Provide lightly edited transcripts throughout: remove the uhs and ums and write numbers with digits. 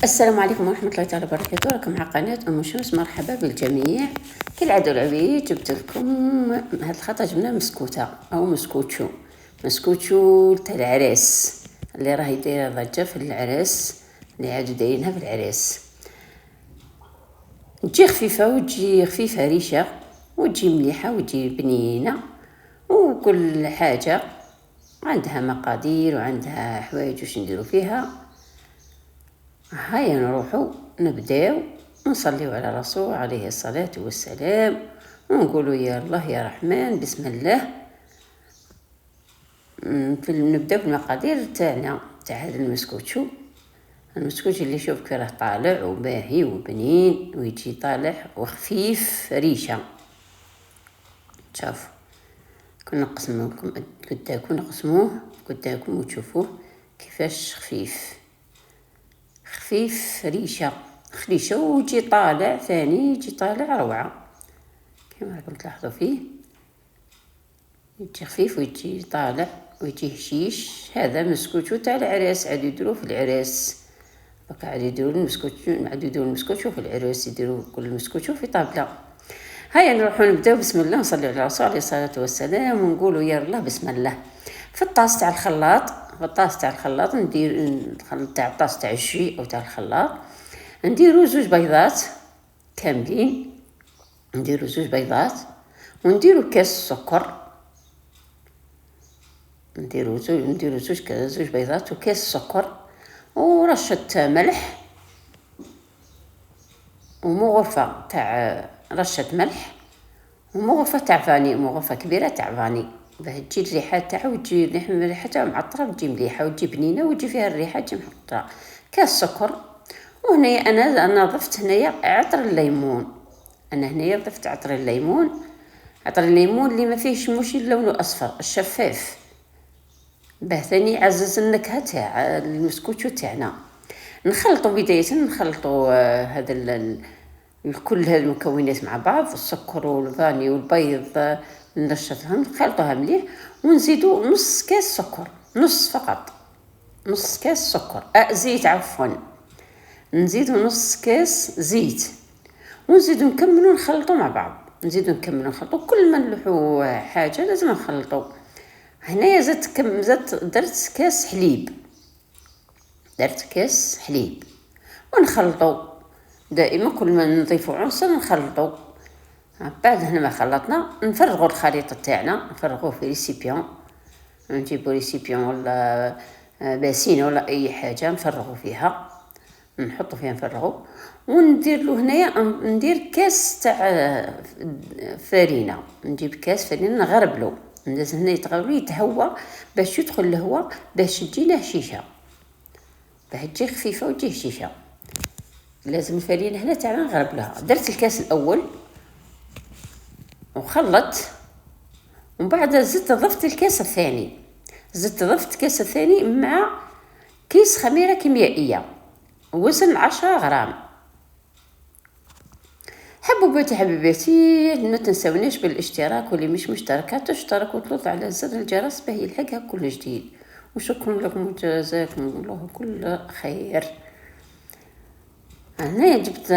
السلام عليكم ورحمة الله تعالى وبركاته. راكم مع قناة أم شمس. مرحبا بالجميع. كالعادة العبيد جبت لكم هاد الخطأ. جبنا مسكوتة أو مسكوتشو تاع العراس اللي راهي دايرة ضجة في العراس، اللي عادوا دايرينها في العراس. تجي خفيفة وتجي خفيفة ريشة وتجي مليحة وتجي بنينة، وكل حاجة عندها مقادير وعندها حوايج واش نديرو فيها. هيا نروحو نبداو ونصليو على الرسول عليه الصلاة والسلام ونقولوا يا الله يا رحمن بسم الله. نبداو بالمقادير تاعنا تاع هذا المسكوتشو اللي شوف كي راه طالع وباهي وبنين ويجي طالع وخفيف ريشه. شوف كنا نقسمو لكم نقسموه قدامكم وتشوفوه كيفاش خفيف ريشه ويجي طالع ثاني، يجي طالع روعه كما راكم تلاحظوا فيه. يجي خفيف ويجي طالع ويجي هشيش. هذا مسكوتشو تاع العراس، عاد يديروه في العراس. دوك عاد يديروا المسكوتشو في العراس، يديروا كل المسكوتشو في طابله. هيا نروحوا نبداو بسم الله، نصلي على الرسول عليه الصلاه والسلام ونقولوا يا الله بسم الله. في الطاس تاع الخلاط ندير الخلط تاع الطاس تاع الجي او تاع الخلاط، نديروا 2 بيضات كاملين، نديروا 2 بيضات ونديروا كاس سكر، نديروا 2 بيضات وكاس سكر ورشة ملح ومغرفة تاع رشة ملح ومغرفة تاع فاني، مغرفة كبيرة تاع فاني، باه تجي الريحة تاعها وتجي ريحتها معطرة وتجي مليحة وتجي بنينة وتجي فيها الريحة تجي محطرة. كاس سكر. وهنايا انا ضفت هنايا عطر الليمون. ضفت عطر الليمون اللي ما فيهش ماشي لونه اصفر، الشفاف، باه ثاني يعزز النكهه تاع المسكوتشو تاعنا. نخلطوا بدايه هذا كل هذه المكونات مع بعض، السكر والفاني والبيض، نرشفهم نخلطوها مليح ونزيدوا نص كاس سكر، فقط نص كاس سكر زيت عفوا، نزيدوا نص كاس زيت ونزيدوا نكملوا نخلطوا مع بعض، كل ما نلوحوا حاجه لازم نخلطوا. هنايا درت كاس حليب ونخلطوا دائما. كل ما نضيفوا عنصر نخلطوا. بعد هنا ما خلطنا نفرغوا الخليط تاعنا، نفرغوه في ريسيبيون، نجيبوا ريسيبيون ولا باسينه ولا اي حاجه نفرغوا فيها، نحطوا فيها نفرغوا. وندير له هنايا ندير كاس تاع فرينه، نجيب كاس فرينه نغربلو، لازم هنا يتغربل يتهوى باش يدخل الهواء باش تجينا هشيشه، باه تجي خفيفه وتجي هشيشه. لازم الفرينه هنا تاعنا نغربلها. درت الكاس الاول وخلط، ومن بعد ضفت الكاس الثاني، مع كيس خميره كيميائيه وزن 10 غرام. حبيباتي ما تنسونيش بالاشتراك، واللي مش مشتركه تشترك وتضغط على زر الجرس باه يلحقها كل جديد. وشكرا لكم وجزاكم الله كل خير. هنا جبت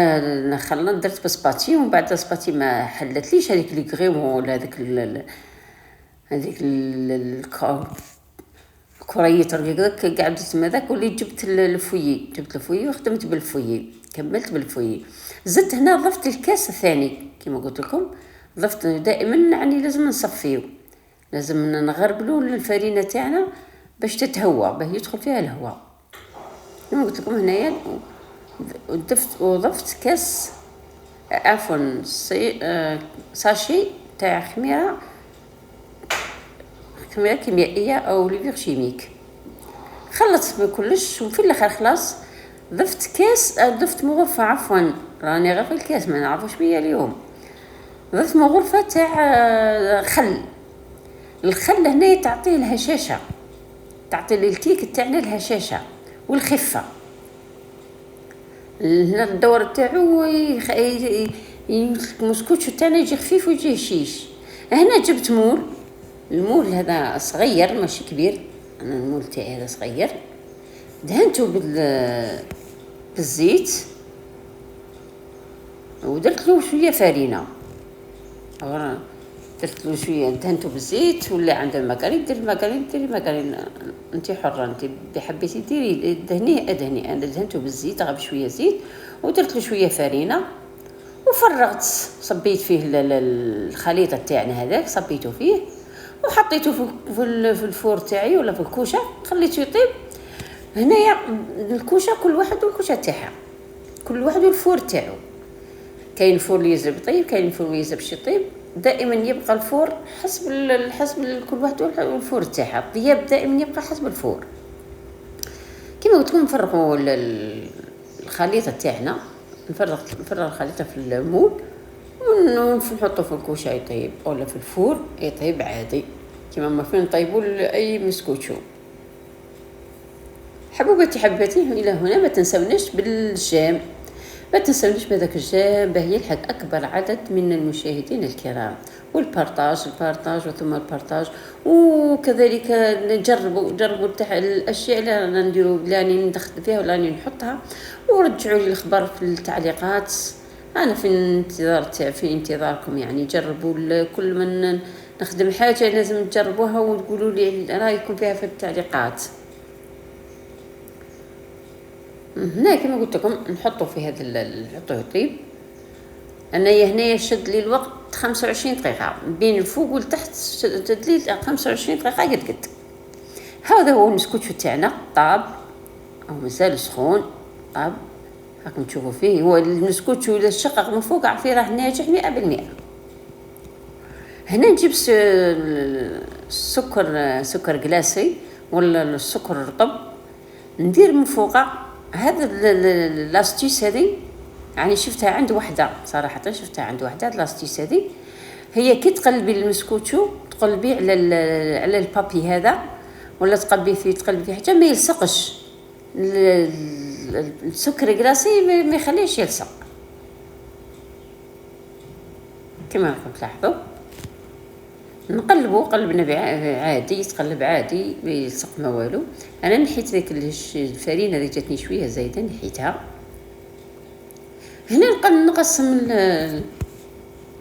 خلط، درت بسباتي، ومن بعد السباتي ما حلتليش هذيك لي غريم ولا هذيك الكريت رقيق قعدت مع ذاك، واللي جبت الفويي وخدمت بالفويي، كملت بالفويي. زدت هنا ضفت الكاس الثاني كما قلت لكم، ضفت دائما يعني لازم نصفيو، لازم نغربلو الفرينه تاعنا باش تتهوى، باه يدخل فيها الهواء كما قلت لكم. هنايا وضفت كاس عفوا ساشي تاع خميره كيميائيه او ليفيغ شيميك. خلطت بكلش وفي الاخر خلاص ضفت مغرفه، عفوا راني غير في الكاس ما نعرفوش بيا اليوم. ضفت مغرفه تاع الخل هنا تعطيه الهشاشه، تعطي للكيك تاعنا الهشاشه والخفه. هنا الدور تاعو المسكوتشو تاعنا يجي خفيف ويجي هشيش. هنا جبت المول هذا صغير ماشي كبير، انا المول تاعي هذا صغير، دهنته بالزيت، ودرت له شويه فرينه، درت له شويه دهنته بالزيت. ولا عند المكارين دير المكارين، ديري المكارين انت حره، انت حبيتي ديري دهنيه ادهني. انا دهنته بالزيت غير بشويه زيت، ودرت له شويه فرينه، وفرغت، صبيت فيه الخليط تاعنا هذاك، صبيته فيه وحطيته في الفور تاعي ولا في الكوشه، خليته يطيب. هنايا الكوشه كل واحد والكوشه تاعها، كل واحد والفور تاعو. كاين فور اللي يزرب طيب، كاين فور اللي يزربش يطيب. دائما يبقى الفور حسب كل واحد والفور تاعها. الطياب دائما يبقى حسب الفور. كما قلت لكم نفرغوا الخليط تاعنا، نفرغ الخليط في المول ونحطه في الكوشه يطيب، ولا في الفور يطيب عادي كما ما فين نطيبوا اي مسكوتشو. حبوباتي الى هنا ما تنسوناش بالجام، ما تنسوناش بهذاك الجام باه يلحق اكبر عدد من المشاهدين الكرام، والبارطاج وثم البارطاج. وكذلك جربوا تاع الاشياء اللي رانا نديرو، لاني ندخل فيها ولا نحطها، ورجعوا لي الخبر في التعليقات. انا في انتظاركم يعني. جربوا كل من نخدم حاجه لازم تجربوها وتقولوا لي رايكم فيها في التعليقات. هنا كما قلت لكم نحطوا في هذا نحطوه يطيب. انايا هنايا شد لي الوقت 25 دقيقه بين الفوق والتحت، شد لي 25 دقيقه قد. هذا هو المسكوتشو تاعنا، طاب او مازال سخون. طاب راكم تشوفوا فيه، هو المسكوتشو اذا شقق من فوق عرفي راه ناجح 100%. هنا نجيب سكر كلاسي ولا السكر الرطب، ندير من فوق هذا لاستيس هذه. يعني شفتها عند وحده صراحه، هاد لاستيس هذه. هي كي تقلبي المسكوتشو تقلبيه على البابي هذا، ولا تقلبي فيه حتى ما يلصقش السكر كلاسي، ما يخليش يلصق. كما راكم تلاحظوا نقلبوا قلبنا عادي، يتقلب عادي ما يلصق ما والو. انا نحيت ديك الفرينه اللي جاتني شويه زايده، نحيتها. هنا نقسم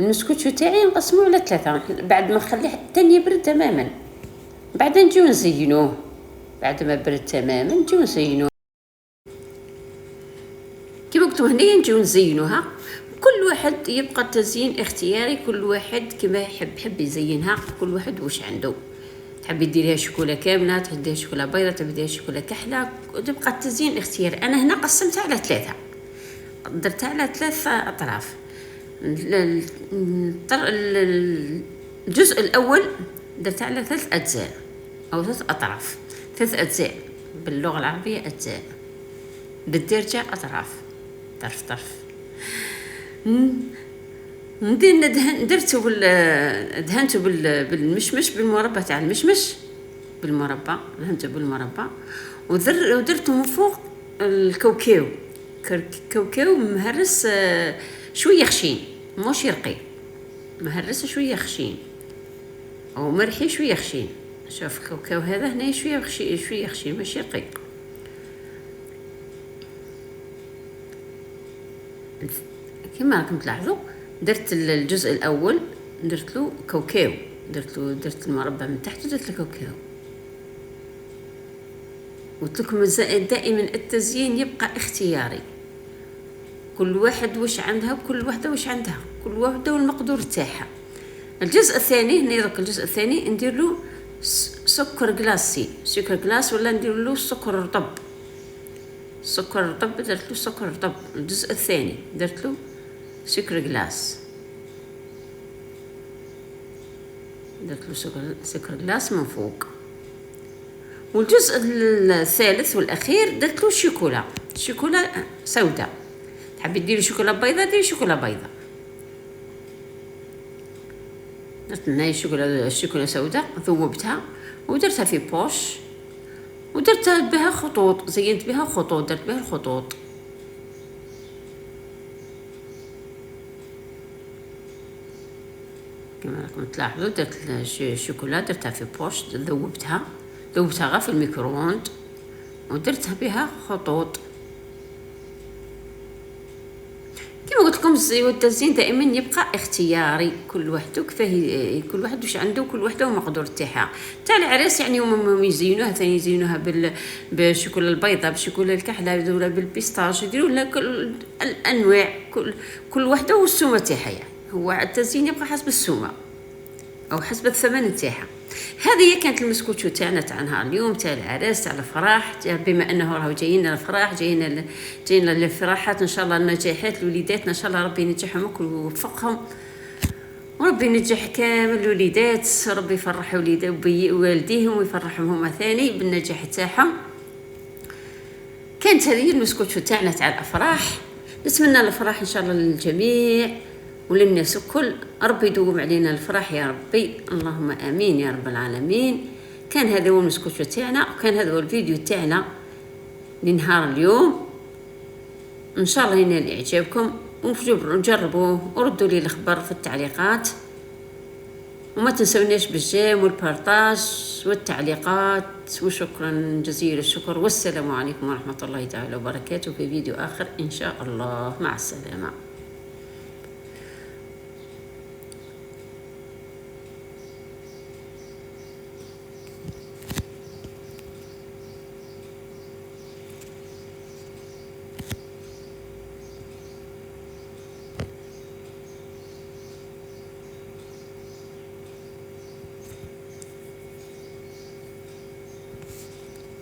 المسكوتشو تاعي، نقسموه على 3 بعد ما نخليه حتى يبرد تماما. بعد نجيو نزينوه، بعد ما برد تماما نجيو نزينوه كيما قلت هنايا. نجيو نزينوها، كل واحد يبقى تزيين اختياري، كل واحد كما يحب يزينها. كل واحد واش عنده، تحبي ديريها شوكولا كامله، تحبي ديريها شوكولا بيضاء، تحبي ديريها شوكولا كحله، تبقى التزيين اختياري. انا هنا قسمتها على 3، درتها على 3 اطراف. الجزء الاول درتها على 3 اجزاء او 3 اطراف. 3 اجزاء باللغه العربيه اجزاء، بالدرجه اطراف، طرف. دهنته بالمشمش، بالمربى تاع المشمش، بالمربى دهنته بالمربى. ودرته من فوق الكاوكاو مهرس شويه خشين، مش يرقي، مهرس شويه خشين او مرحي شويه خشين. شوف الكاوكاو هذا هنا شويه خشين ماشي يرقي. كما راكم تلاحظوا درت الجزء الاول، درت له كاوكاو، درت المربى من تحت ودرت الكاوكاو. قلت لكم دائما التزيين يبقى اختياري، كل واحد واش عندها، وكل وحده واش عندها، كل وحده والمقدور تاعها. الجزء الثاني هنا دوك الجزء الثاني ندير له سكر كلاس، ولا ندير له سكر رطب. درت له سكر رطب. الجزء الثاني درت له سكر كلاس، درت له سكر كلاس من فوق. والجزء الثالث والاخير درت له شوكولا سوداء. تحبي ديري شوكولا بيضاء ديري شوكولا بيضاء. درت هنايا شوكولا سوداء، ذوبتها ودرتها في بوش، ودرت بها خطوط، زينت بها خطوط، درت بها الخطوط. كما راكم تلاحظوا درت الشوكولا، درتها في بوش، ذوبتها غير في الميكرووند، ودرتها بها خطوط. كما قلت لكم التزيين دائما يبقى اختياري، كل واحد كيفاه، كل واحد واش عنده، كل وحده ومقدور تاعها. تاع العريس يعني هما يزينوها، ثاني يزينوها بالشوكولا البيضاء، بالشوكولا الكحله، ولا بالبيستاش، يديروا لها كل الانواع، كل وحده والسومه تاعها. يعني هو التزيين يبقى حسب السومه او حسب الثمن تاعها. هذه هي كانت المسكوتشو تاعنا تاع نهار اليوم، تاع العرس، تاع الفرح، بما انه راهو جايين الافراح، جايين للفراحات ان شاء الله، النجاحات لوليداتنا ان شاء الله، ربي ينجحهم الكل ويوفقهم، وربي ينجح كامل الوليدات، ربي يفرح والديهم ويفرحهم هما ثاني بالنجاح تاعهم. كانت هذه المسكوتشو تاعنا تاع الافراح. نتمنى الافراح ان شاء الله للجميع وللناس الكل، ربي يدوم علينا الفرح يا ربي، اللهم امين يا رب العالمين. كان هذا هو المسكوتشو تاعنا، وكان هذا هو الفيديو تاعنا لنهار اليوم، ان شاء الله ينال اعجابكم، وجربوه وردوا لي الخبر في التعليقات، وما تنسوناش بالجيم والبارطاج والتعليقات. وشكرا جزيل الشكر، والسلام عليكم ورحمة الله تعالى وبركاته، في فيديو آخر إن شاء الله، مع السلامة.